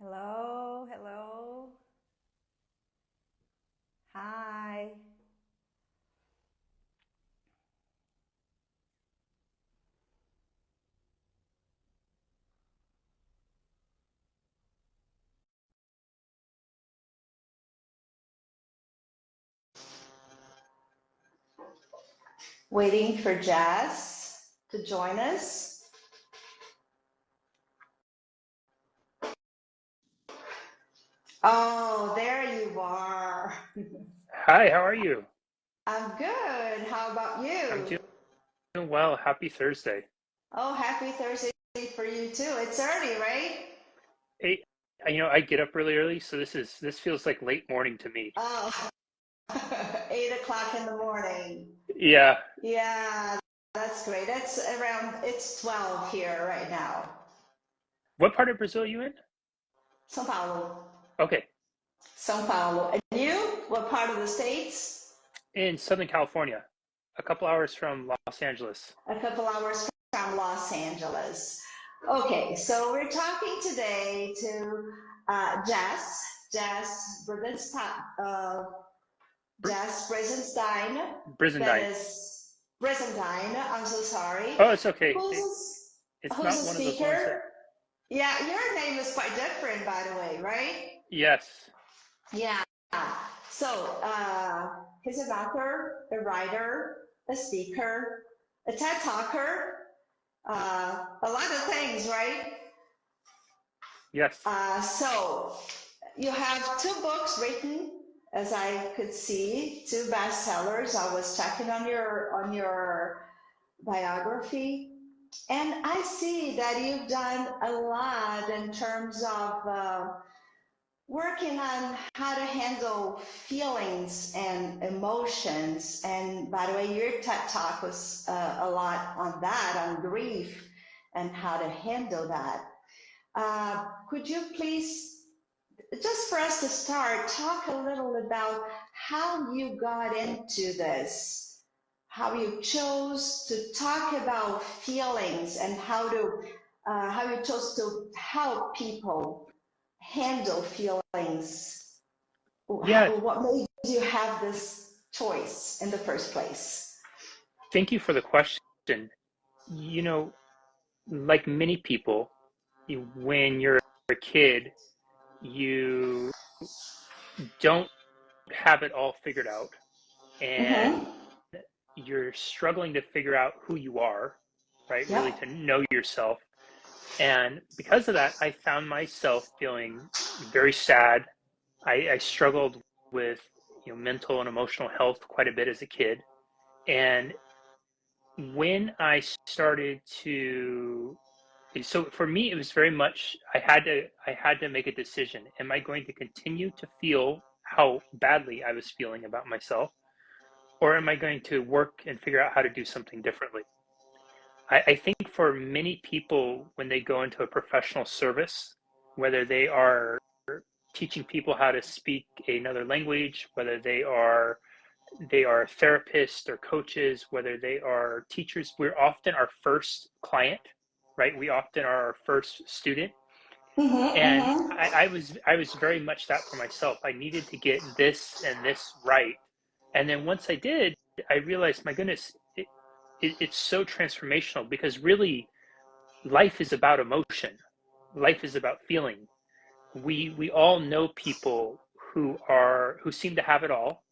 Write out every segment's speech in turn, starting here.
Hello, hello. Hi. Waiting for Jess to join us. Oh, there you are. Hi, how are you? I'm good. How about I'm you? doing well. Happy Thursday. Oh, happy Thursday for you too. It's early, right? Hey, I get up really early, so this feels like late morning to me. Oh, 8 o'clock in the morning. Yeah. Yeah, that's great. It's 12 here right now. What part of Brazil are you in? São Paulo. Okay, São Paulo. And you? What part of the States? in Southern California, a couple hours from Los Angeles. A couple hours from Los Angeles. Okay, so we're talking today to Jess Br Brisendine. That Brisendine. is Brisendine. I'm so sorry. Oh, it's okay. It's Who's not a one of those ones that. speaker? Yeah, your name is quite different, by the way, right? Yes. Yeah. So he's an author, a writer, a speaker, a TED talker, a lot of things, right? Yes. So you have two books written, as I could see, two bestsellers. I was checking on your biography, and I see that you've done a lot in terms of working on how to handle feelings and emotions. And by the way, your TED talk was a lot on that, on grief and how to handle that. Could you please, just for us to start, talk a little about how you got into this, how you chose to talk about feelings, and how you chose to help people handle feelings. Yeah. What made you have this choice in the first place? Thank you for the question. You know, like many people, when you're a kid, you don't have it all figured out, and Mm-hmm. you're struggling to figure out who you are, right? Really Yep. to know yourself. And because of that, I found myself feeling very sad. I struggled with mental and emotional health quite a bit as a kid. And when I started to so for me it was very much I had to make a decision. Am I going to continue to feel how badly I was feeling about myself, or am I going to work and figure out how to do something differently? I think for many people, when they go into a professional service, whether they are teaching people how to speak another language, whether they are therapists or coaches, whether they are teachers, we're often our first client, right? We often are our first student. Mm-hmm, And mm-hmm. I was very much that for myself. I needed to get this and this right. And then once I did, I realized, my goodness, it's so transformational, because really life is about emotion. Life is about feeling. We all know people who seem to have it all,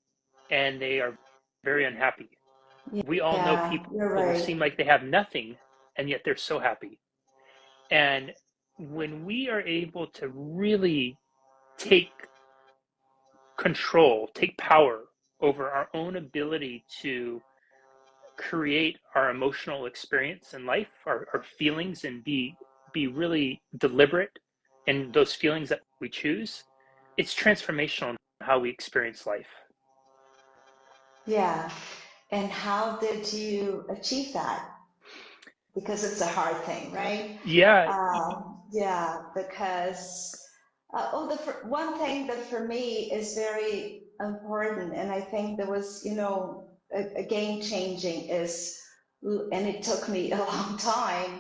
and they are very unhappy. We all know Yeah, people you're who right. seem like they have nothing, and yet they're so happy. And when we are able to really take control, take power over our own ability to create our emotional experience in life, our feelings, and be really deliberate in those feelings that we choose, it's transformational in how we experience life. Yeah. And how did you achieve that? Because it's a hard thing, right? Yeah. Yeah, because one thing that for me is very important, and I think there was, a game changing is, and it took me a long time,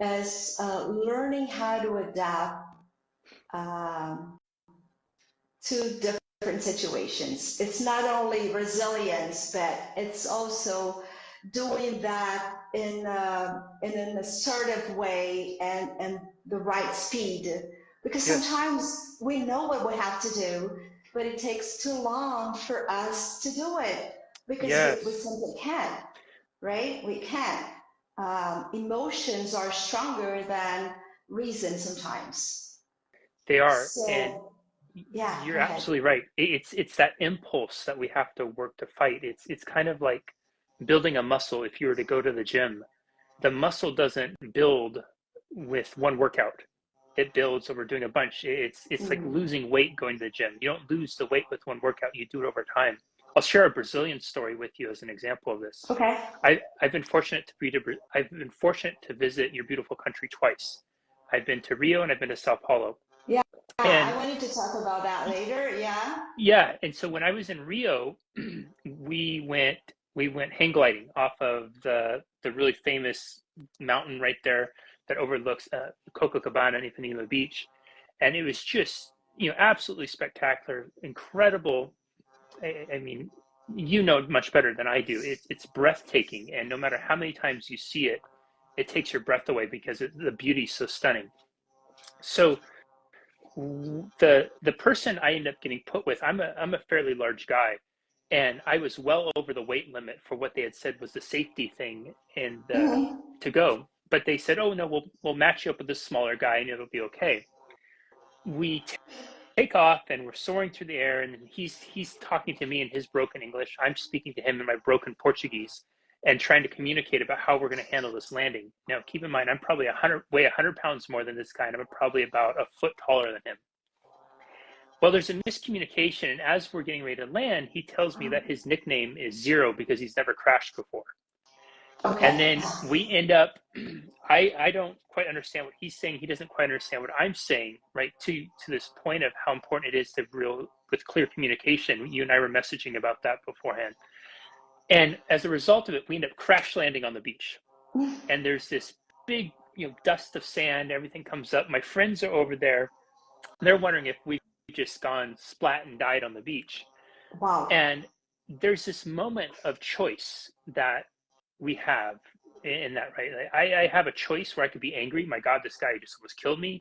is learning how to adapt um, to different situations. It's not only resilience, but it's also doing that in an assertive way and the right speed. Because Yes. sometimes we know what we have to do, but it takes too long for us to do it because we Yes. simply can't, right? We can't. Emotions are stronger than reason sometimes. They are. And So, yeah, you're go ahead. absolutely right. It's that impulse that we have to work to fight. It's kind of like building a muscle. If you were to go to the gym, the muscle doesn't build with one workout. It builds over doing a bunch. It's like losing weight going to the gym. You don't lose the weight with one workout. You do it over time. I'll share a Brazilian story with you as an example of this. Okay. I've been fortunate to visit your beautiful country twice. I've been to Rio and I've been to Sao Paulo. Yeah, And I wanted to talk about that later. Yeah. yeah, and so when I was in Rio, we went hang gliding off of the really famous mountain right there that overlooks Copacabana and Ipanema Beach, and it was just absolutely spectacular, incredible. I mean, you know much better than I do. It's breathtaking, and no matter how many times you see it, it takes your breath away because the beauty's so stunning. So the person I ended up getting put with, I'm a fairly large guy, and I was well over the weight limit for what they had said was the safety thing and to go. But they said, "Oh no, we'll match you up with this smaller guy and it'll be okay." We take off and we're soaring through the air, and he's talking to me in his broken English. I'm speaking to him in my broken Portuguese and trying to communicate about how we're going to handle this landing. Now, keep in mind, I'm probably 100 pounds more than this guy, and I'm probably about a foot taller than him. Well, there's a miscommunication, and as we're getting ready to land, he tells me that his nickname is Zero because he's never crashed before. Okay. And then we end up, I don't quite understand what he's saying. He doesn't quite understand what I'm saying, right? To this point of how important it is to with clear communication. You and I were messaging about that beforehand. And as a result of it, we end up crash landing on the beach. And there's this big, dust of sand. Everything comes up. My friends are over there. They're wondering if we've just gone splat and died on the beach. Wow. And there's this moment of choice that we have in that, right? I have a choice where I could be angry. My God, this guy just almost killed me.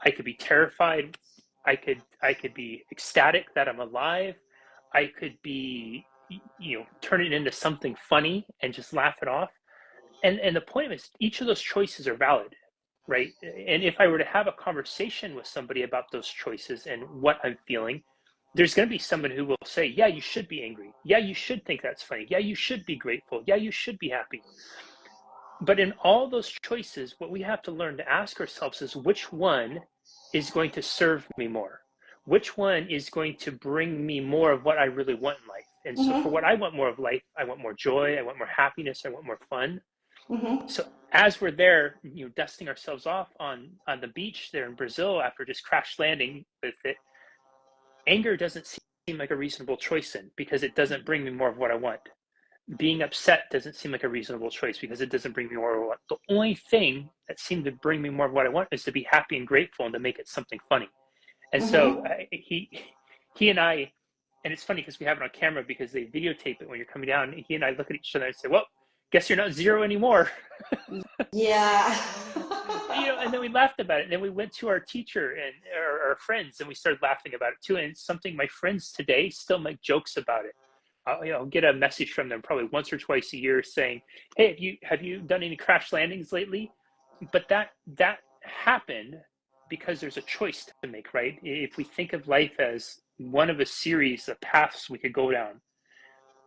I could be terrified. I could be ecstatic that I'm alive. I could be, turn it into something funny and just laugh it off. And the point is, each of those choices are valid, right? And if I were to have a conversation with somebody about those choices and what I'm feeling, there's going to be someone who will say, yeah, you should be angry. Yeah, you should think that's funny. Yeah, you should be grateful. Yeah, you should be happy. But in all those choices, what we have to learn to ask ourselves is, which one is going to serve me more? Which one is going to bring me more of what I really want in life? And so for what I want more of life, I want more joy, I want more happiness, I want more fun. So as we're there, dusting ourselves off on the beach there in Brazil after just crash landing with it, anger doesn't seem like a reasonable choice then, because it doesn't bring me more of what I want. Being upset doesn't seem like a reasonable choice because it doesn't bring me more of what I want. The only thing that seemed to bring me more of what I want is to be happy and grateful and to make it something funny. And so he and I, and it's funny because we have it on camera because they videotape it when you're coming down. He and I look at each other and say, well, guess you're not Zero anymore. Yeah. And then we laughed about it. And then we went to our teacher and our friends and we started laughing about it too. And it's something my friends today still make jokes about it. I'll get a message from them probably once or twice a year saying, hey, have you done any crash landings lately? But that happened because there's a choice to make, right? If we think of life as one of a series of paths we could go down,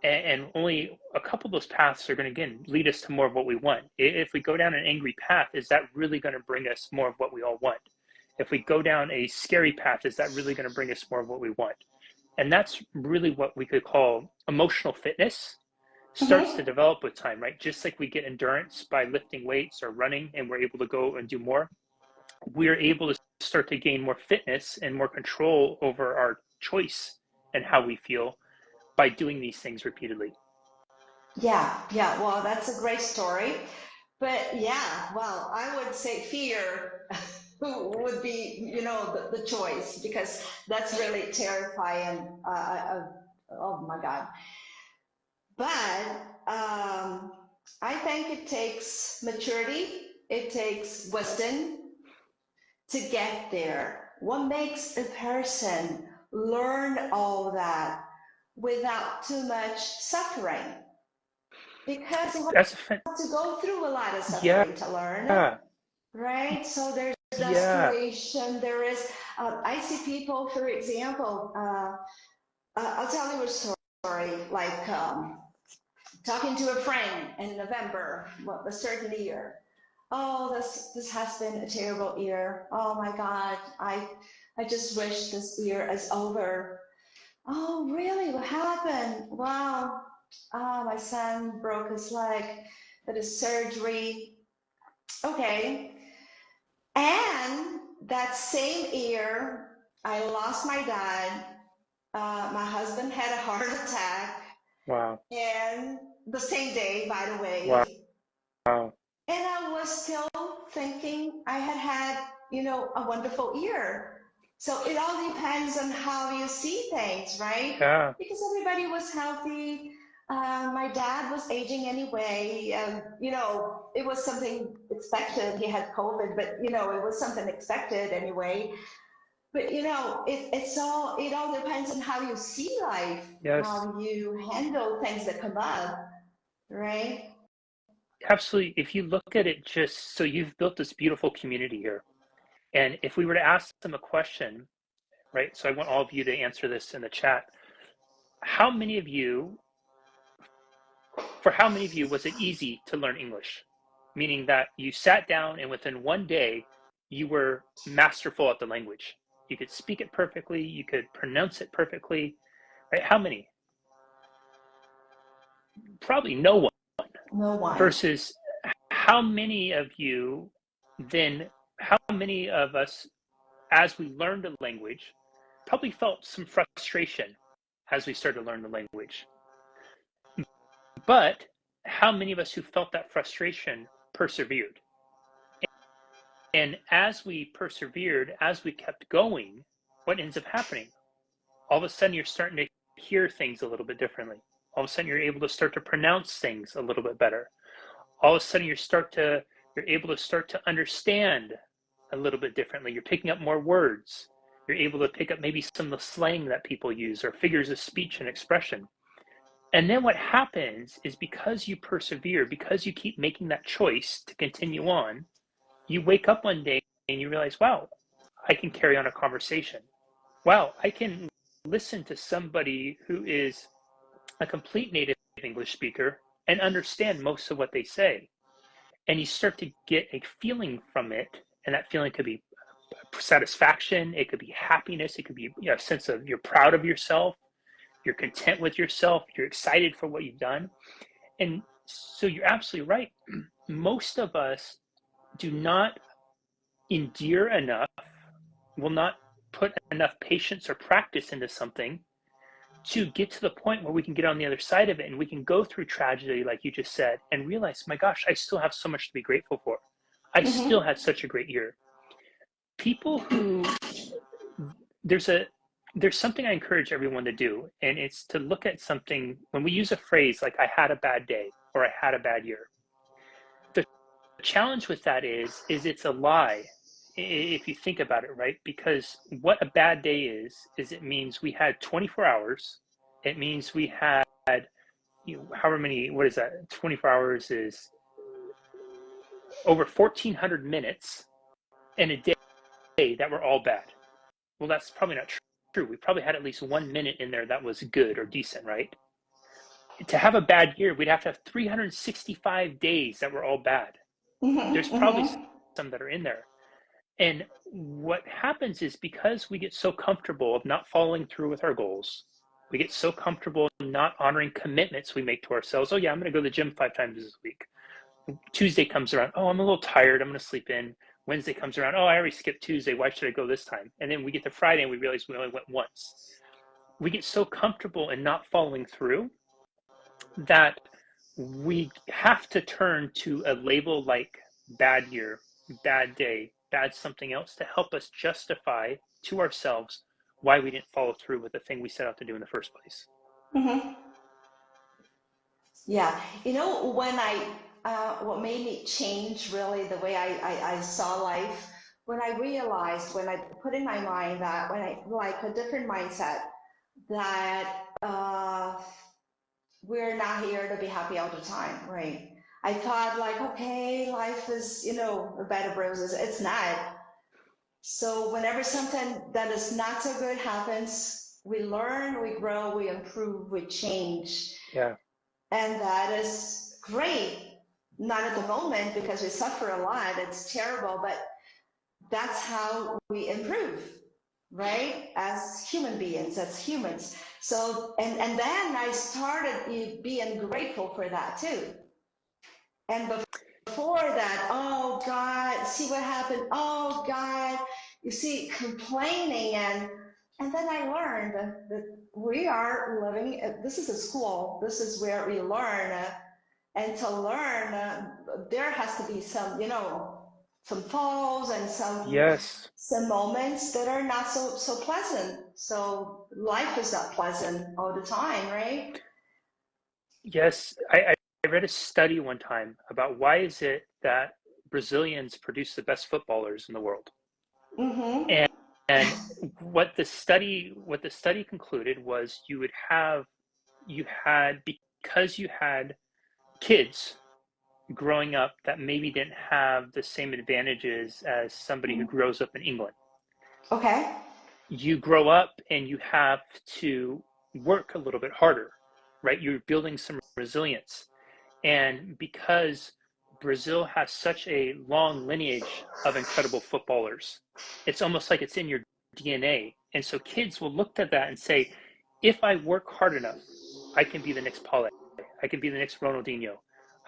and only a couple of those paths are going to, again, lead us to more of what we want. If we go down an angry path, is that really going to bring us more of what we all want? If we go down a scary path, is that really going to bring us more of what we want? And that's really what we could call emotional fitness starts to develop with time, right? Just like we get endurance by lifting weights or running and we're able to go and do more, we're able to start to gain more fitness and more control over our choice and how we feel by doing these things repeatedly. Yeah. Well, that's a great story. But yeah, well, I would say fear who would be, the choice, because that's really terrifying. Oh my God. But I think it takes maturity, it takes wisdom to get there. What makes a person learn all that without too much suffering? Because you have to go through a lot of suffering to learn, right? So there's desperation. There is, I see people, for example, I'll tell you a story, like talking to a friend in November, a certain year. Oh, this has been a terrible year. Oh my God, I just wish this year is over. Oh, really? What happened? Wow. My son broke his leg, had a surgery. Okay. And that same year, I lost my dad. My husband had a heart attack. Wow. And the same day, by the way. Wow. And I was still thinking I had, a wonderful year. So it all depends on how you see things, right? Yeah. Because everybody was healthy. My dad was aging anyway. It was something expected. He had COVID, but, it was something expected anyway. But, it all depends on how you see life, how you handle things that come up, right? Absolutely. If you look at it, just so you've built this beautiful community here. And if we were to ask them a question, right? So I want all of you to answer this in the chat. For how many of you was it easy to learn English? Meaning that you sat down and within one day, you were masterful at the language. You could speak it perfectly. You could pronounce it perfectly, right? How many? Probably no one. No one. Versus how many of us, as we learned a language, probably felt some frustration as we started to learn the language. But how many of us who felt that frustration persevered? And as we persevered, as we kept going, what ends up happening? All of a sudden, you're starting to hear things a little bit differently. All of a sudden, you're able to start to pronounce things a little bit better. All of a sudden, you're able to start to understand a little bit differently. You're picking up more words. You're able to pick up maybe some of the slang that people use or figures of speech and expression. And then what happens is, because you persevere, because you keep making that choice to continue on, you wake up one day and you realize, wow, I can carry on a conversation. Wow, I can listen to somebody who is a complete native English speaker and understand most of what they say. And you start to get a feeling from it, and that feeling could be satisfaction, it could be happiness, it could be a sense of you're proud of yourself, you're content with yourself, you're excited for what you've done. And so you're absolutely right. Most of us do not endure enough, will not put enough patience or practice into something to get to the point where we can get on the other side of it and we can go through tragedy, like you just said, and realize, my gosh, I still have so much to be grateful for. I still had such a great year. People who, there's something I encourage everyone to do, and it's to look at something, when we use a phrase like I had a bad day or I had a bad year. The challenge with that is it's a lie if you think about it, right? Because what a bad day is it means we had 24 hours. It means we had, however many, what is that? 24 hours is over 1,400 minutes in a day that were all bad. Well, that's probably not true. We probably had at least 1 minute in there that was good or decent, right? To have a bad year, we'd have to have 365 days that were all bad. There's probably some that are in there. And what happens is, because we get so comfortable of not following through with our goals, we get so comfortable not honoring commitments we make to ourselves. Oh yeah, I'm going to go to the gym 5 times this week. Tuesday comes around. Oh, I'm a little tired. I'm going to sleep in. Wednesday comes around. Oh, I already skipped Tuesday. Why should I go this time? And then we get to Friday and we realize we only went once. We get so comfortable in not following through that we have to turn to a label like bad year, bad day, add something else to help us justify to ourselves why we didn't follow through with the thing we set out to do in the first place. Hmm. Yeah. You know, what made me change really the way I saw life, when I realized, when I put in my mind that when I, like a different mindset, that we're not here to be happy all the time, right? I thought like, okay, life is, a bed of roses. It's not. So whenever something that is not so good happens, we learn, we grow, we improve, we change. Yeah. And that is great. Not at the moment because we suffer a lot. It's terrible, but that's how we improve, right? As human beings, as humans. So, and then I started being grateful for that too. And before that, oh God, see what happened. Oh God, you see, complaining. And then I learned that we are living, this is a school, this is where we learn. And to learn, there has to be some, some falls and Yes. some moments that are not so pleasant. So life is not pleasant all the time, right? Yes. I read a study one time about why is it that Brazilians produce the best footballers in the world. Mm-hmm. And what the study concluded was because you had kids growing up that maybe didn't have the same advantages as somebody who grows up in England. Okay. You grow up and you have to work a little bit harder, right? You're building some resilience. And because Brazil has such a long lineage of incredible footballers, it's almost like it's in your DNA. And so kids will look at that and say, if I work hard enough, I can be the next Pele. I can be the next Ronaldinho.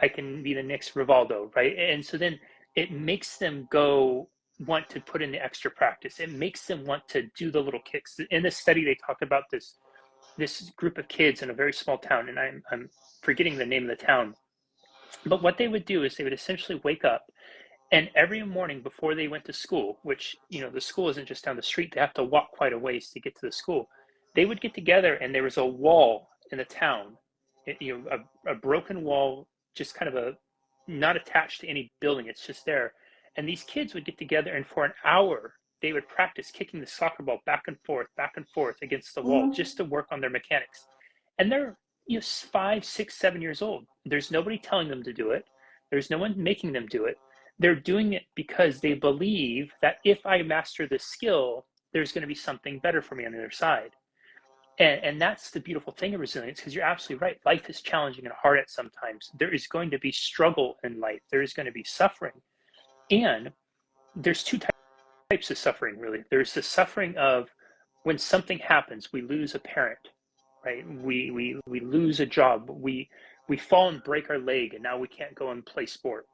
I can be the next Rivaldo, right? And so then it makes them want to put in the extra practice. It makes them want to do the little kicks. In this study, they talked about this group of kids in a very small town, and I'm forgetting the name of the town. But what they would do is they would essentially wake up, and every morning before they went to school, which, the school isn't just down the street, they have to walk quite a ways to get to the school. They would get together, and there was a wall in the town, a broken wall, just kind of not attached to any building. It's just there. And these kids would get together, and for an hour, they would practice kicking the soccer ball back and forth against the wall, just to work on their mechanics. And they're 5, 6, 7 years old. There's nobody telling them to do it. There's no one making them do it. They're doing it because they believe that if I master this skill, there's going to be something better for me on the other side. And that's the beautiful thing of resilience, because you're absolutely right. Life is challenging and hard at sometimes. There is going to be struggle in life. There is going to be suffering. And there's two types of suffering, really. There's the suffering of when something happens, we lose a parent, right? We lose a job. We fall and break our leg, and now we can't go and play sport.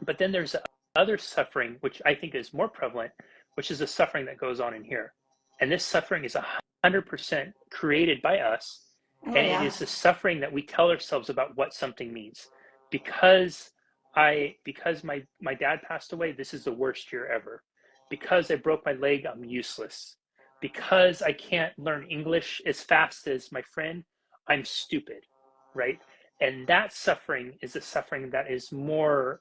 But then there's other suffering, which I think is more prevalent, which is the suffering that goes on in here. And this suffering is 100% created by us. Oh, And yeah. it is the suffering that we tell ourselves about what something means. Because my dad passed away, this is the worst year ever. Because I broke my leg, I'm useless. Because I can't learn English as fast as my friend, I'm stupid, right? And that suffering is a suffering that is more,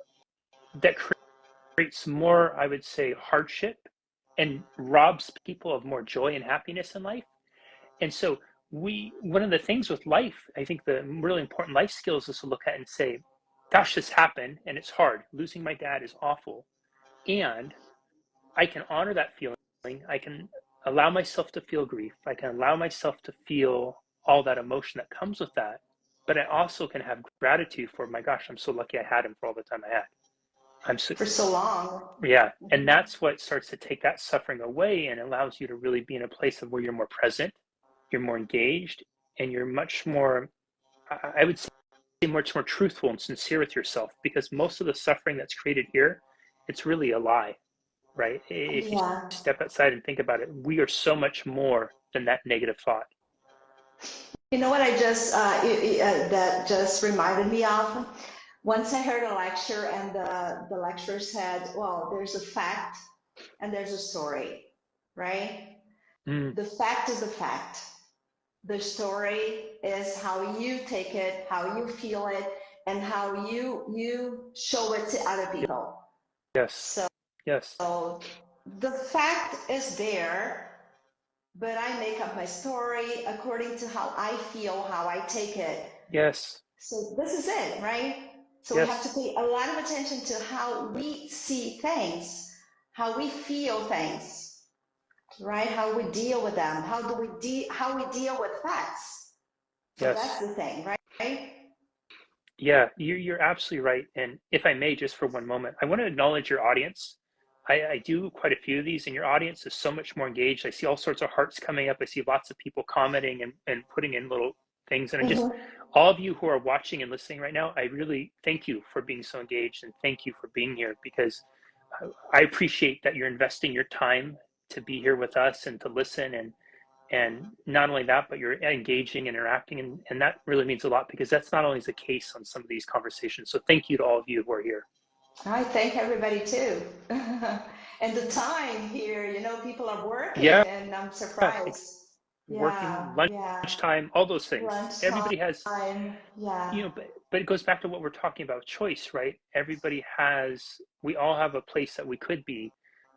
that creates more, I would say, hardship and robs people of more joy and happiness in life. And so one of the things with life, I think the really important life skills is to look at and say, gosh, this happened and it's hard. Losing my dad is awful. And I can honor that feeling. I can allow myself to feel grief. I can allow myself to feel all that emotion that comes with that. But I also can have gratitude for, my gosh, I'm so lucky I had him for all the time I had. For so long. Yeah. And that's what starts to take that suffering away and allows you to really be in a place of where you're more present, you're more engaged, and you're much more, I would say, much more truthful and sincere with yourself, because most of the suffering that's created here, it's really a lie, right? If you step outside and think about it, we are so much more than that negative thought. You know what I just, that just reminded me of? Once I heard a lecture, and the lecturer said, well, there's a fact and there's a story, right? The fact is the fact. The story is how you take it, how you feel it, and how you show it to other people. Yes. So, yes. So the fact is there, but I make up my story according to how I feel, how I take it. Yes. So this is it, right? So yes. we have to pay a lot of attention to how we see things, how we feel things, right? How we deal with them, how we deal with facts. So yes. that's the thing, right? Yeah, you're absolutely right. And if I may, just for one moment, I want to acknowledge your audience. I do quite a few of these, and your audience is so much more engaged. I see all sorts of hearts coming up. I see lots of people commenting and putting in little things. And I just, all of you who are watching and listening right now, I really thank you for being so engaged, and thank you for being here, because I appreciate that you're investing your time to be here with us and to listen. And not only that, but you're engaging, interacting, and that really means a lot, because that's not always the case on some of these conversations. So thank you to all of you who are here. I thank everybody too. And the time here, people are working, and I'm surprised. Working, lunchtime, all those things. Lunchtime, everybody has, but it goes back to what we're talking about, choice, right? We all have a place that we could be,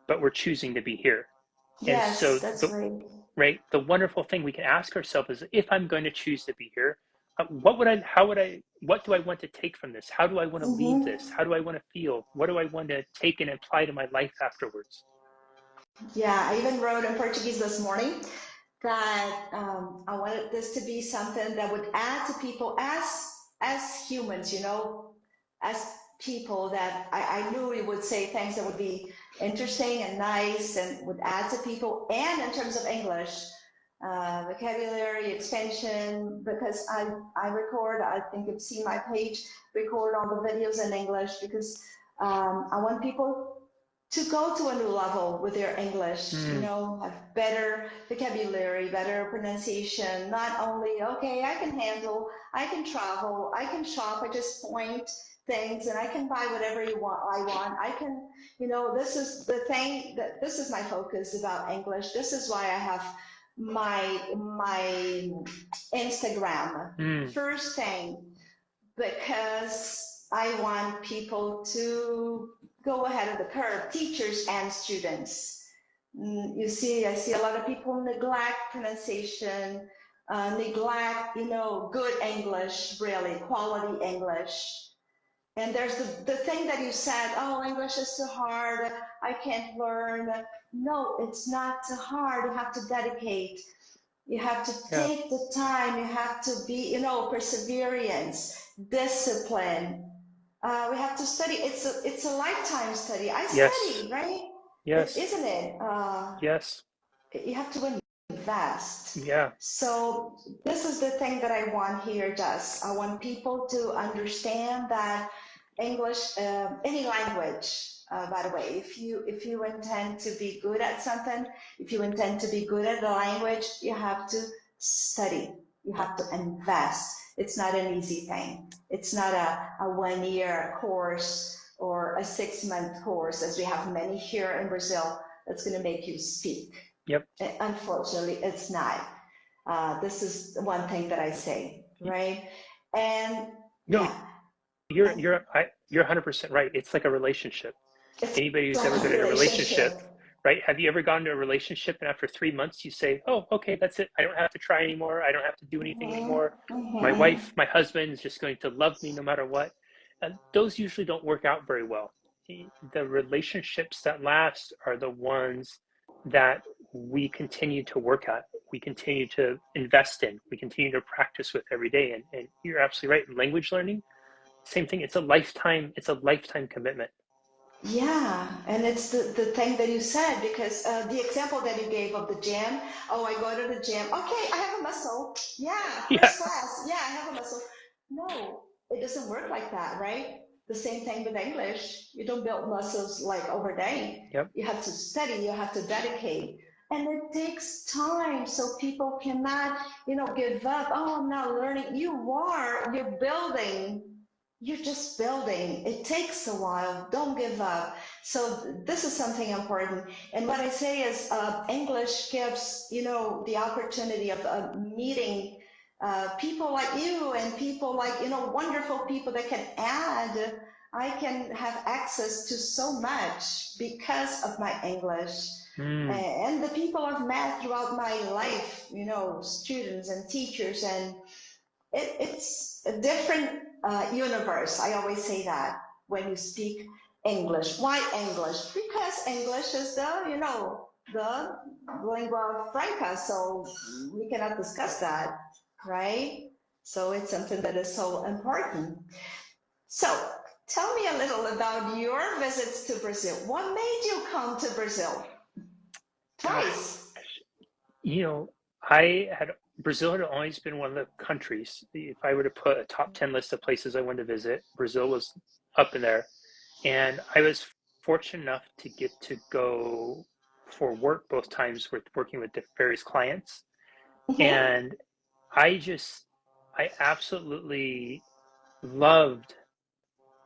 but we're choosing to be here. Yes, and so that's right. Right. The wonderful thing we can ask ourselves is, if I'm going to choose to be here, what do I want to take from this? How do I want to leave this? How do I want to feel? What do I want to take and apply to my life afterwards? Yeah, I even wrote in Portuguese this morning that I wanted this to be something that would add to people as humans, as people, that I knew we would say things that would be interesting and nice and would add to people. And in terms of English, vocabulary expansion, because I record, I think you've seen my page, record all the videos in English, because I want people to go to a new level with their English, have better vocabulary, better pronunciation, not only, okay, I can travel, I can shop, I just point things, and I can buy whatever I want. I can, this is the thing, that this is my focus about English. This is why I have my Instagram. First thing, because I want people to go ahead of the curve, teachers and students. I see a lot of people neglect pronunciation, neglect, good English, really, quality English. And there's the thing that you said, oh, English is too hard, I can't learn. No, it's not too hard. You have to dedicate. You have to take the time. You have to be, perseverance, discipline. We have to study. It's a lifetime study. I study, right? Yes. Isn't it? Yes. You have to invest. Yeah. So this is the thing that I want here, Jess. I want people to understand that English, any language, by the way, if you intend to be good at something, if you intend to be good at the language, you have to study. You have to invest. It's not an easy thing. It's not a 1-year course or a 6-month course, as we have many here in Brazil, that's going to make you speak. Yep. Unfortunately, it's not. This is one thing that I say, right? And you're 100% right. It's like a relationship. Anybody who's ever been in a relationship, right? Have you ever gone to a relationship and after 3 months you say, oh, okay, that's it. I don't have to try anymore. I don't have to do anything anymore. My wife, my husband is just going to love me no matter what. And those usually don't work out very well. The relationships that last are the ones that we continue to work at, we continue to invest in, we continue to practice with every day. And you're absolutely right. Language learning, same thing. It's a lifetime commitment. Yeah, and it's the thing that you said, because the example that you gave of the gym, oh, I go to the gym, okay, I have a muscle. Yeah, first class. Yeah, I have a muscle. No, it doesn't work like that, right? The same thing with English. You don't build muscles like overnight. Yep. You have to study, you have to dedicate. And it takes time, so people cannot, give up. Oh, I'm not learning. You're building you're just building. It takes a while. Don't give up. So this is something important. And what I say is English gives, the opportunity of meeting people like you and people like, wonderful people that can add. I can have access to so much because of my English. And the people I've met throughout my life, students and teachers, and it's a different universe. I always say that when you speak English. Why English? Because English is the lingua franca, so we cannot discuss that, right? So it's something that is so important. So tell me a little about your visits to Brazil. What made you come to Brazil? Twice. Brazil had always been one of the countries. If I were to put a top 10 list of places I wanted to visit, Brazil was up in there. And I was fortunate enough to get to go for work both times with working with various clients. And I absolutely loved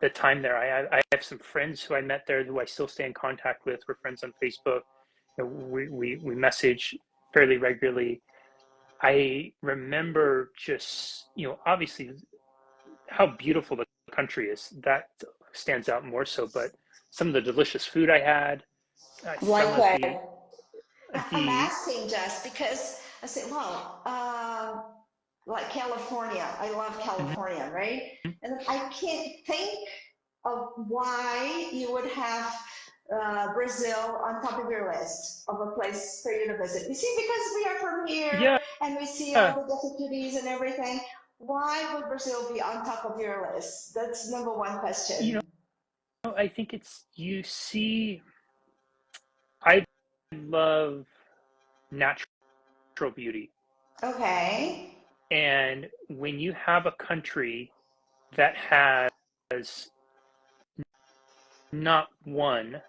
the time there. I have some friends who I met there who I still stay in contact with. We're friends on Facebook. We message fairly regularly. I remember just, obviously how beautiful the country is. That stands out more so, but some of the delicious food I had. I'm asking just because I said, like California, I love California, right? And I can't think of why you would have Brazil on top of your list of a place for you to visit. You see, because we are from here and we see all the difficulties and everything, why would Brazil be on top of your list? That's number one question. I think I love natural beauty. Okay. And when you have a country that has not one,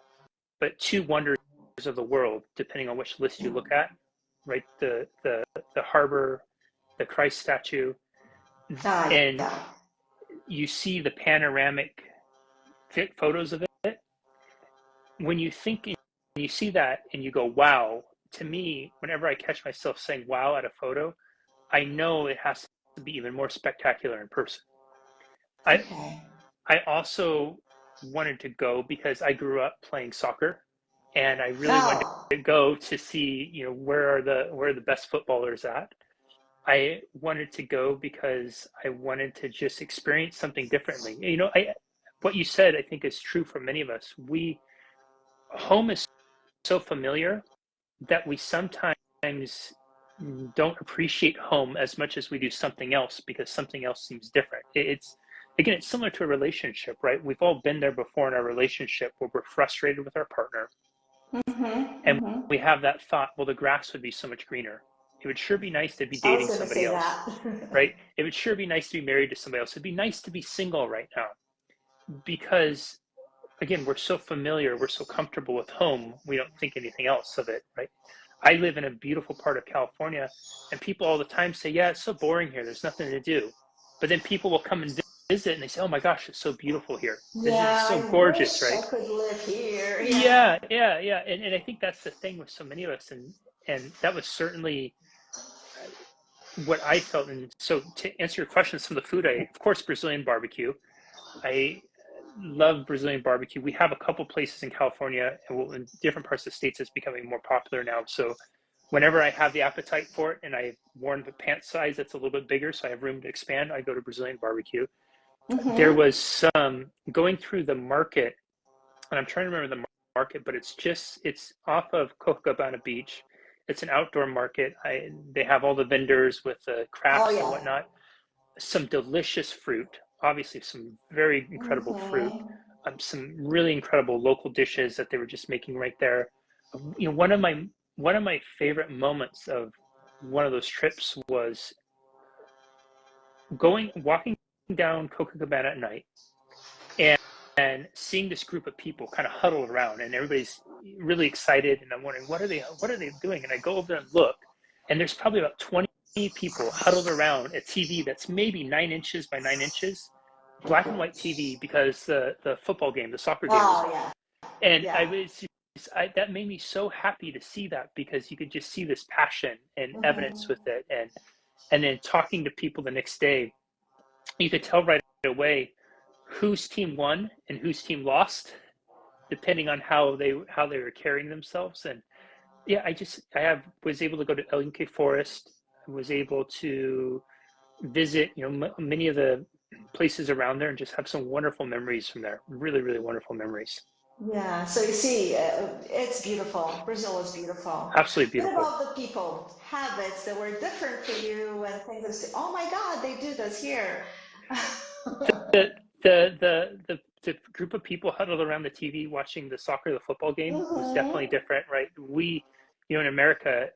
but two wonders of the world, depending on which list you look at, right? The harbor, the Christ statue, and you see the panoramic photos of it. When you think and you see that and you go, wow, to me, whenever I catch myself saying wow at a photo, I know it has to be even more spectacular in person. I also wanted to go because I grew up playing soccer, and I really wanted to go to see, where are the best footballers at. I wanted to go because I wanted to just experience something differently. What you said, I think, is true for many of us. Home is so familiar that we sometimes don't appreciate home as much as we do something else because something else seems different. It's similar to a relationship, right? We've all been there before in our relationship where we're frustrated with our partner. And we have that thought, well, the grass would be so much greener. It would sure be nice to be dating somebody else, right? It would sure be nice to be married to somebody else. It'd be nice to be single right now because, again, we're so familiar, we're so comfortable with home, we don't think anything else of it, right? I live in a beautiful part of California, and people all the time say, yeah, it's so boring here, there's nothing to do. But then people will come and visit and they say, oh my gosh, it's so beautiful here. It's so gorgeous, right? I could live here. Yeah. And I think that's the thing with so many of us, and that was certainly what I felt. And so to answer your question, some of the food, of course, Brazilian barbecue. I love Brazilian barbecue. We have a couple places in California, and in different parts of the States, it's becoming more popular now. So whenever I have the appetite for it and I've worn the pant size that's a little bit bigger, so I have room to expand, I go to Brazilian barbecue. There was some going through the market, and I'm trying to remember the market, but it's off of Copacabana Beach. It's an outdoor market. They have all the vendors with the crafts and whatnot. Some delicious fruit, obviously some very incredible fruit, some really incredible local dishes that they were just making right there. One of my favorite moments of one of those trips was walking down Copacabana at night and seeing this group of people kind of huddled around, and everybody's really excited, and I'm wondering what are they doing, and I go over there and look, and there's probably about 20 people huddled around a TV that's maybe 9 inches by 9 inches black and white TV because the football game, the soccer game was Oh, on. yeah. And Yeah. that made me so happy to see that, because you could just see this passion and evidence Mhm. with it. And then talking to people the next day, you could tell right away whose team won and whose team lost, depending on how they were carrying themselves. And yeah, was able to go to LNK Forest. I was able to visit, many of the places around there, and just have some wonderful memories from there. Really, really wonderful memories. Yeah. So you see, it's beautiful. Brazil is beautiful. Absolutely What beautiful. about the people, habits that were different for you and things that say, oh my God, they do this here. The the group of people huddled around the TV watching the soccer, the football game was definitely Hmm. different, right? We, in America,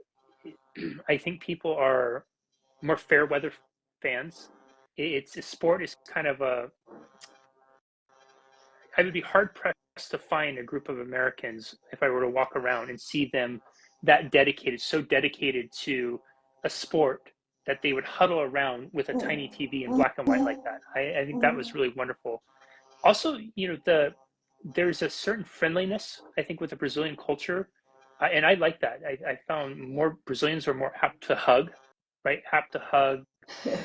I think people are more fair weather fans. It's a sport is kind of a. I would be hard pressed to find a group of Americans, if I were to walk around and see them that dedicated, so dedicated to a sport, that they would huddle around with a tiny TV in black and white like that. I think that was really wonderful. Also, there's a certain friendliness, I think, with the Brazilian culture, and I like that. I found more Brazilians are more apt to hug, right? Apt to hug,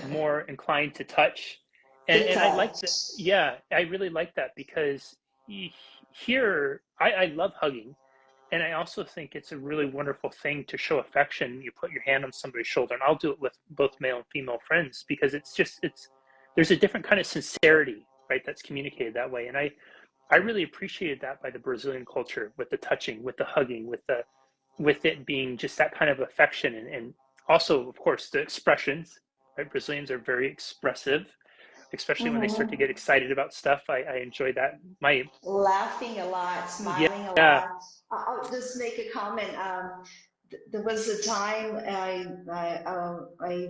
more inclined to touch, To and I like touch. that. Yeah, I really like that, because here I love hugging, and I also think it's a really wonderful thing to show affection. You put your hand on somebody's shoulder, and I'll do it with both male and female friends, because it's there's a different kind of sincerity, right, that's communicated that way. And I really appreciated that by the Brazilian culture, with the touching, with the hugging, with it being just that kind of affection, and also, of course, the expressions. Right, Brazilians are very expressive, especially when they start to Hmm. get excited about stuff. I enjoy that. Laughing a lot, smiling a Yeah, lot. I'll just make a comment. There was a time I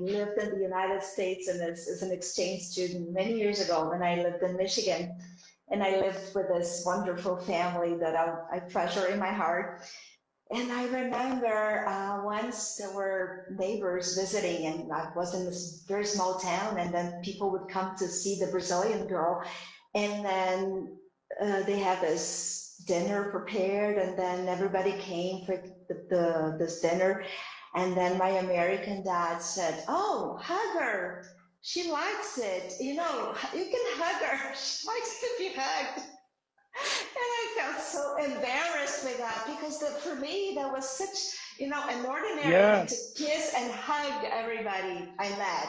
lived in the United States and as an exchange student many years ago when I lived in Michigan. And I lived with this wonderful family that I treasure in my heart. And I remember once there were neighbors visiting, and I was in this very small town, and then people would come to see the Brazilian girl, and then they had this dinner prepared, and then everybody came for this dinner, and then my American dad said, "Oh, hug her. She likes it. You know, you can hug her. She likes to be hugged." And I felt so embarrassed with that because for me, that was such, an ordinary thing yeah, to kiss and hug everybody I met,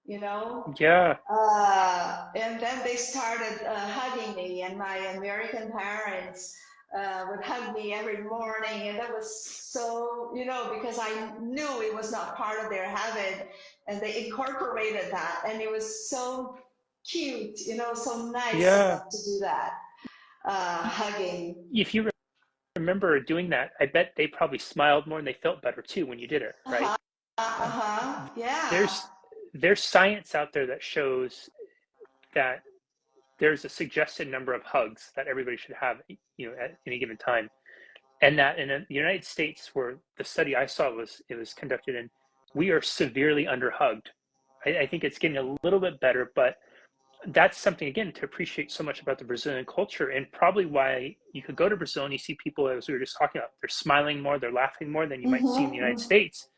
you know? yeah, And then they started hugging me, and my American parents would hug me every morning. And that was so, because I knew it was not part of their habit, and they incorporated that. And it was so cute, so nice of yeah. them to do that, hugging. If you remember doing that, I bet they probably smiled more and they felt better too when you did it, right? Uh-huh. Uh-huh. Yeah. There's there's science out there that shows that there's a suggested number of hugs that everybody should have, at any given time. And that in the United States, where the study I saw was conducted in, we are severely underhugged. I think it's getting a little bit better, but that's something, again, to appreciate so much about the Brazilian culture, and probably why you could go to Brazil and you see people, as we were just talking about, they're smiling more, they're laughing more than you might see in the United Mm-hmm. States,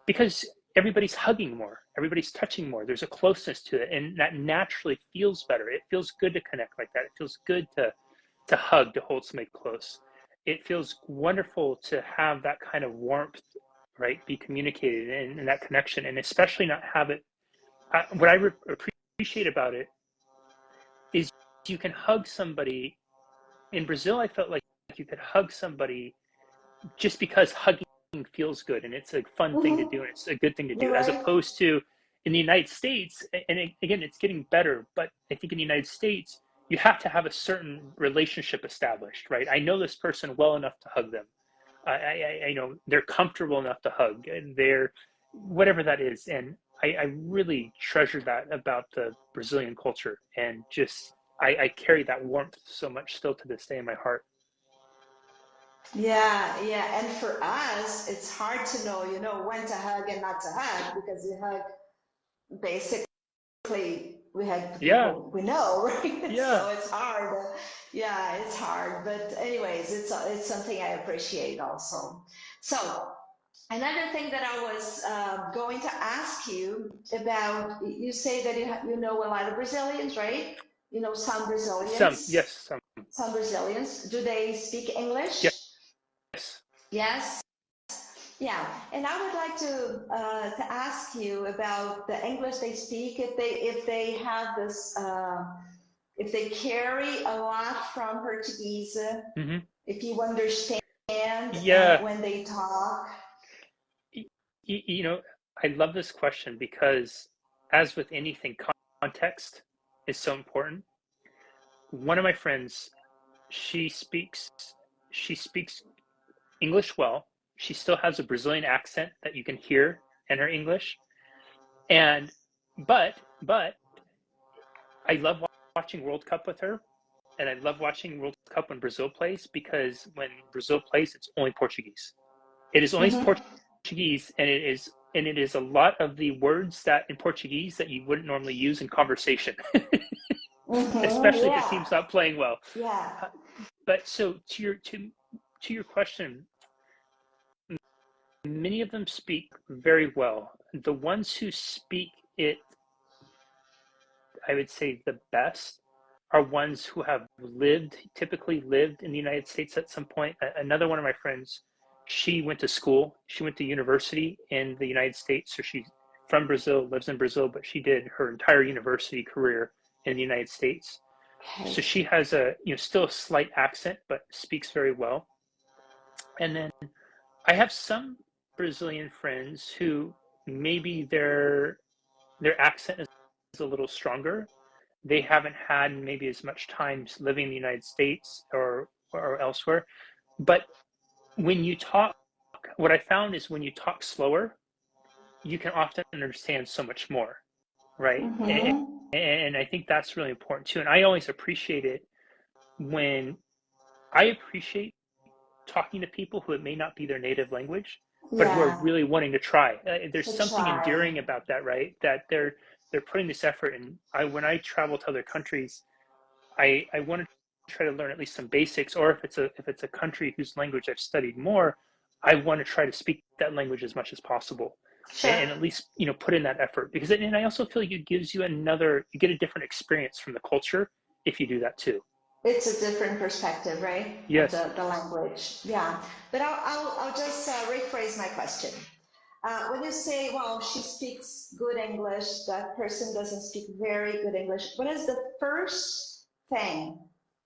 because everybody's hugging more, everybody's touching more. There's a closeness to it, and that naturally feels better. It feels good to connect like that. It feels good to hug, to hold somebody close. It feels wonderful to have that kind of warmth, right, be communicated, and that connection, and especially not have it. What I appreciate about it is you can hug somebody. In Brazil, I felt like you could hug somebody just because hugging feels good and it's a fun thing to do and Mm-hmm. it's a good thing to You're do, as right. opposed to in the United States. And again, it's getting better, but I think in the United States, you have to have a certain relationship established, right? I know this person well enough to hug them. I know they're comfortable enough to hug, and they're whatever that is. And I really treasure that about the Brazilian culture, and just I carry that warmth so much still to this day in my heart. Yeah, yeah. And for us, it's hard to know, when to hug and not to hug because you hug basically we had Yeah. people we know, right? Yeah. So it's hard. Yeah, it's hard. But anyways, it's something I appreciate also. So another thing that I was going to ask you about, you say that you know a lot of Brazilians, right? You know some Brazilians. Yes, some. Some Brazilians. Do they speak English? Yes. Yes. Yeah, and I would like to ask you about the English they speak. If they have this, if they carry a lot from Portuguese, Mm-hmm. if you understand Yeah. when they talk. You know, I love this question because, as with anything, context is so important. One of my friends, she speaks English well. She still has a Brazilian accent that you can hear in her English. And but I love watching World Cup with her, and I love watching World Cup when Brazil plays, because when Brazil plays, it's only Portuguese. It is only Portuguese, and it is a lot of the words that in Portuguese that you wouldn't normally use in conversation, especially if the team's not playing well. Yeah. But so to your question, many of them speak very well. The ones who speak it, I would say, the best are ones who have typically lived in the United States at some point. Another one of my friends, she went to university in the United States. So she's from Brazil, lives in Brazil, but she did her entire university career in the United States. Okay. So she has still a slight accent, but speaks very well. And then I have some Brazilian friends who maybe their accent is a little stronger. They haven't had maybe as much time living in the United States or elsewhere. But when you talk, what I found is when you talk slower, you can often understand so much more, right? And I think that's really important too. And I always appreciate it when I appreciate talking to people who it may not be their native language, but who are really wanting to try. There's something endearing about that, right? That they're putting this effort. And when I travel to other countries, I want to try to learn at least some basics. Or if it's a country whose language I've studied more, I want to try to speak that language as much as possible. Sure. And at least put in that effort, because and I also feel like it gives you you get a different experience from the culture if you do that too. It's a different perspective, right? Yes. The language. Yeah. But I'll just rephrase my question. When you say, well, she speaks good English, that person doesn't speak very good English, what is the first thing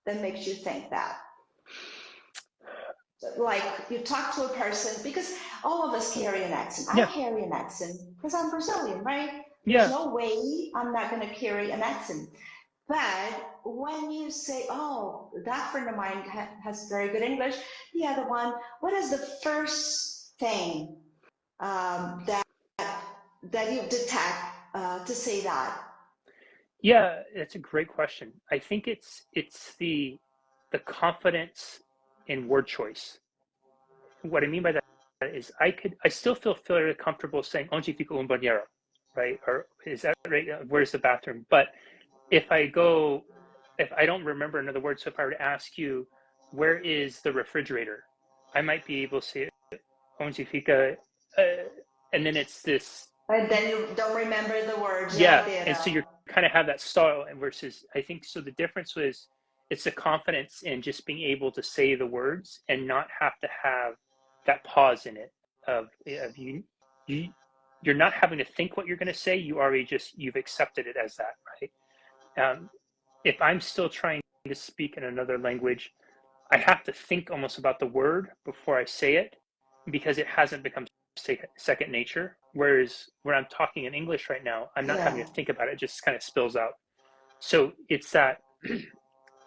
that makes you think that? Like you talk to a person, because all of us carry an accent. I carry an accent because I'm Brazilian, right? There's no way I'm not going to carry an accent. But when you say, oh, that friend of mine has very good English, the other one, what is the first thing that you detect to say that? Yeah, that's a great question. I think it's the confidence in word choice. What I mean by that is I still feel fairly comfortable saying onde fica banheiro, right? Or is that right? Where's the bathroom? But if I don't remember another word, so if I were to ask you, where is the refrigerator? I might be able to say onde fica, and then it's this. But then you don't remember the words. Yeah, and so you kind of have that style, and versus I think so. The difference was it's the confidence in just being able to say the words and not have to have that pause in it of you're not having to think what you're going to say. You've accepted it as that, right? If I'm still trying to speak in another language, I have to think almost about the word before I say it, because it hasn't become second nature. Whereas when I'm talking in English right now, I'm not having to think about it. It just kind of spills out. So it's that,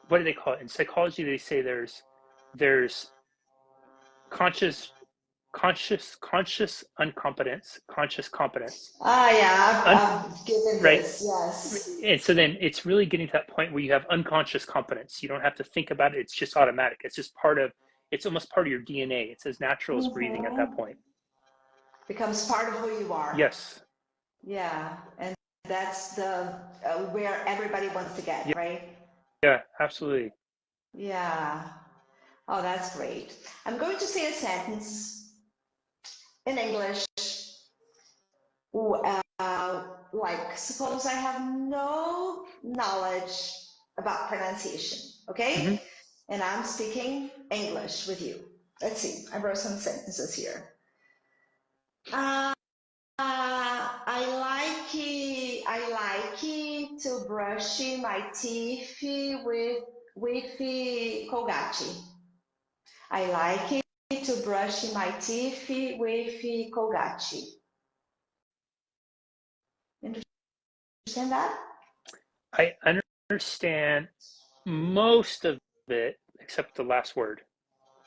what do they call it? In psychology, they say there's conscious uncompetence, conscious competence. I've given right? This, yes. And so then it's really getting to that point where you have unconscious competence. You don't have to think about it. It's just automatic. It's just it's almost part of your DNA. It's as natural as breathing at that point. Becomes part of who you are. Yes. Yeah. And that's the where everybody wants to get, Yeah, right? yeah, absolutely. Yeah. Oh, that's great. I'm going to say a sentence in English. Like, suppose I have no knowledge about pronunciation, okay? And I'm speaking English with you. Let's see, I wrote some sentences here. I like to brush my teeth with Colgate. I like to brush my teeth with Colgate. Understand that? I understand most of it except the last word.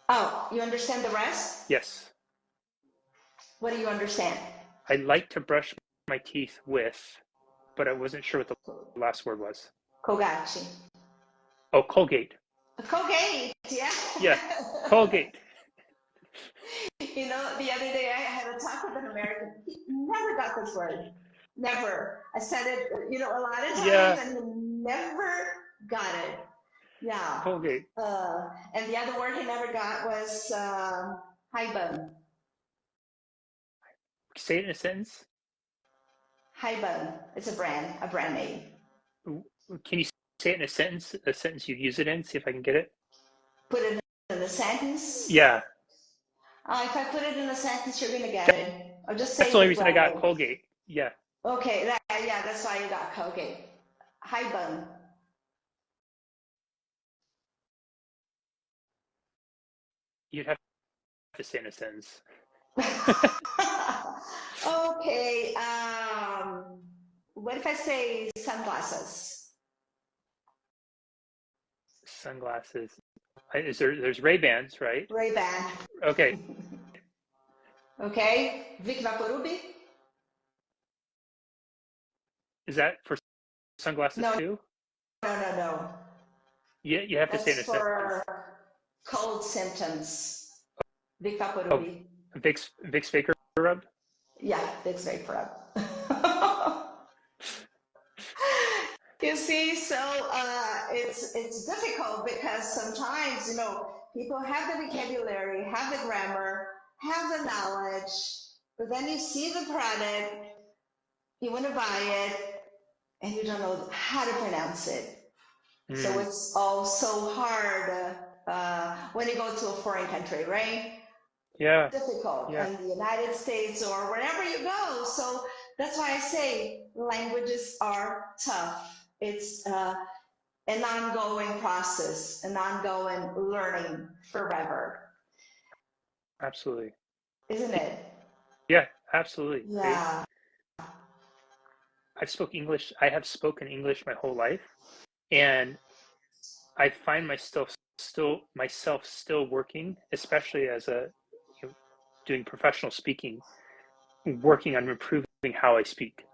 Oh, you understand the rest? Yes. What do you understand? I like to brush my teeth with, but I wasn't sure what the last word was. Colgate. Oh, Colgate. Colgate, yeah. Yeah, Colgate. You know, the other day I had a talk with an American. He never got this word. Never. I said it, you know, a lot of times, Yeah. and he never got it. Yeah. Colgate. And the other word he never got was Hyben. Say it in a sentence. Hyben. It's a brand name. Can you say it in a sentence you'd use it in? See if I can get it. Put it in a sentence? Yeah. If I put it in a sentence, you're going to get it. I'll just say that's the only reason I got Colgate. Yeah. Okay, yeah, that's why you got Colgate. Hyben. You'd have to say in a sentence. Okay. What if I say sunglasses? Sunglasses. There's Ray-Bans, right? Ray-Ban. Okay. Okay. Vic Vaporub? Is that for sunglasses too? No. Yeah, you have to say in a That's for sentence. cold symptoms. Vic Vaporub. Oh, Vicks Vapor Rub? Yeah, Vicks Vapor Rub. You see, so it's difficult because sometimes, you know, people have the vocabulary, have the grammar, have the knowledge, but then you see the product, you want to buy it, and you don't know how to pronounce it. So it's all so hard when you go to a foreign country, right? Yeah. Difficult. Yeah. In the United States or wherever you go. So that's why I say languages are tough. It's an ongoing process, an ongoing learning forever. Absolutely. Isn't it? Yeah, absolutely. Yeah. I have spoken English my whole life, and I find myself still working, especially as doing professional speaking, working on improving how I speak.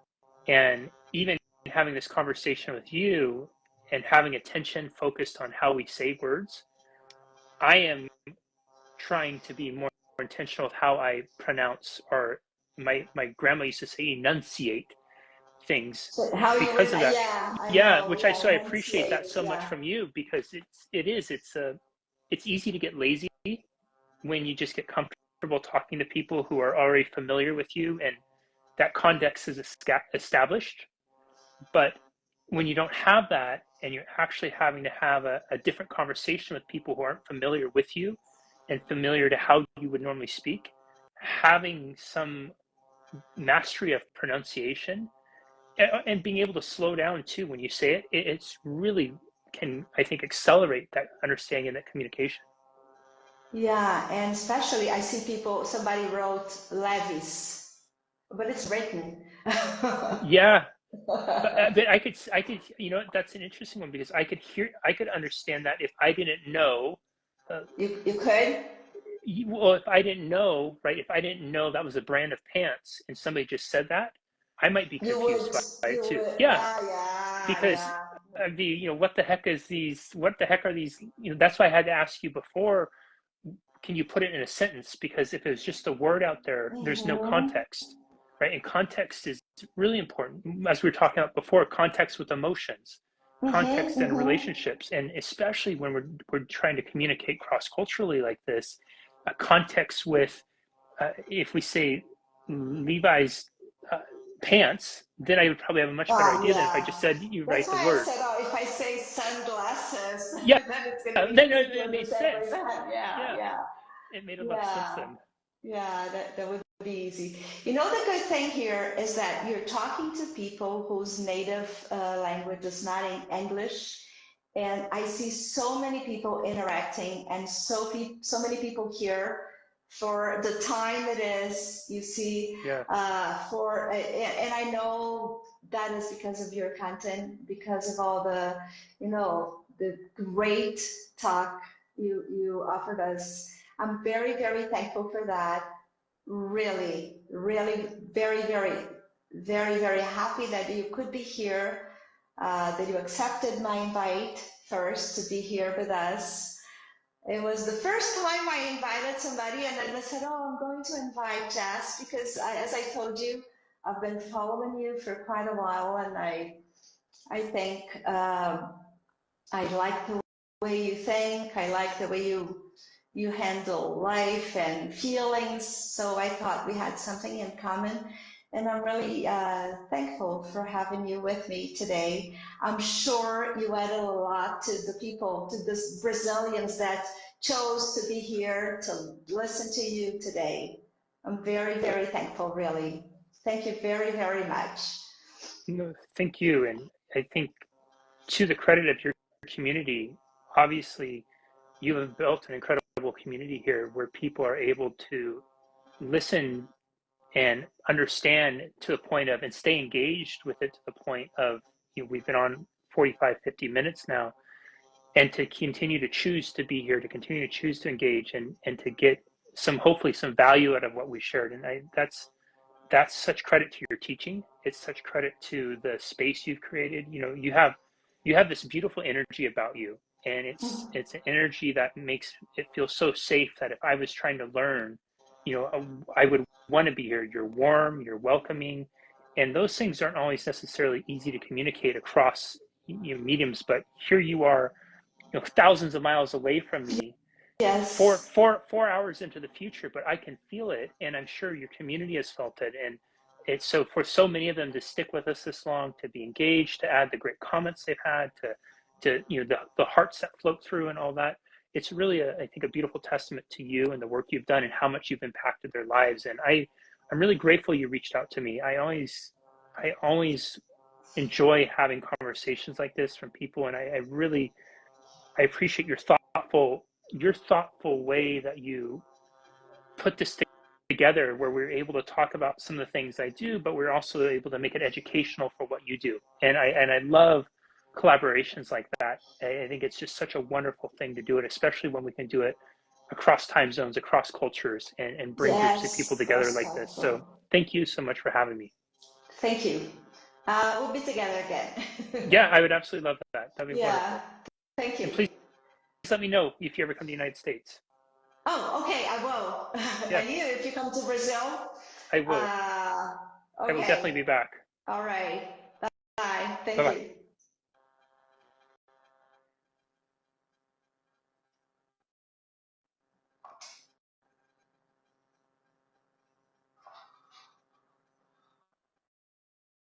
And even having this conversation with you and having attention focused on how we say words, I am trying to be more intentional with how I pronounce, or my grandma used to say enunciate things, So how because of that. Yeah, which I appreciate that so much from you, because it's easy to get lazy when you just get comfortable talking to people who are already familiar with you and that context is established. But when you don't have that and you're actually having to have a different conversation with people who aren't familiar with you and familiar to how you would normally speak, having some mastery of pronunciation and being able to slow down too when you say it, it's really can, I think, accelerate that understanding and that communication. Yeah, and especially I see somebody wrote levies, but it's written. Yeah. But I could, that's an interesting one, because I could understand that if I didn't know. You could? Well, if I didn't know, right, if I didn't know that was a brand of pants and somebody just said that, I might be confused by it too. Yeah. Because I'd be, what the heck are these, that's why I had to ask you before, can you put it in a sentence? Because if it's just a word out there, there's no context, right? And context is really important. As we were talking about before, context with emotions, context and relationships, and especially when we're trying to communicate cross-culturally like this, a context with, if we say Levi's pants, then I would probably have a much better idea than if I just said you That's write the why I word. said, oh, if I say sunglasses, Yeah, then it's going to be then easy to it made understand sense. like that. Yeah. It made a lot of sense then. Yeah, that would be easy. You know, the good thing here is that you're talking to people whose native language is not in English. And I see so many people interacting and so many people here for the time it is, you see, and I know that is because of your content, because of all the, the great talk you offered us. I'm very, very thankful for that. Really, really, very, very, very, very happy that you could be here, that you accepted my invite first to be here with us. It was the first time I invited somebody, and then I said, oh, I'm going to invite Jess because, as I told you, I've been following you for quite a while, and I think I like the way you think. I like the way you handle life and feelings. So I thought we had something in common. And I'm really thankful for having you with me today. I'm sure you added a lot to the people, to the Brazilians that chose to be here to listen to you today. I'm very, very thankful, really. Thank you very, very much. No, thank you. And I think to the credit of your community, obviously you have built an incredible community here where people are able to listen and understand to the point of, and stay engaged with it to the point of, we've been on 45, 50 minutes now, and to continue to choose to be here, to continue to choose to engage and to get hopefully some value out of what we shared. And that's such credit to your teaching. It's such credit to the space you've created. You have this beautiful energy about you, and it's an energy that makes it feel so safe that if I was trying to learn, I would want to be here. You're warm, you're welcoming, and those things aren't always necessarily easy to communicate across mediums. But here you are, thousands of miles away from me. Yes. 4 hours into the future, but I can feel it, and I'm sure your community has felt it. And it's so, for so many of them to stick with us this long, to be engaged, to add the great comments they've had, to the hearts that float through and all that. It's really I think a beautiful testament to you and the work you've done and how much you've impacted their lives. And I'm really grateful you reached out to me. I always enjoy having conversations like this from people, and I appreciate your thoughtful way that you put this together, where we're able to talk about some of the things I do, but we're also able to make it educational for what you do. And I love collaborations like that. I think it's just such a wonderful thing to do it, especially when we can do it across time zones, across cultures, and bring groups of people together like this. So thank you so much for having me. Thank you. We'll be together again. Yeah, I would absolutely love that. That'd be wonderful. Thank you. And please let me know if you ever come to the United States. Oh, okay, I will. Yeah. And you, if you come to Brazil? I will. Okay. I will definitely be back. All right. Bye. Thank you.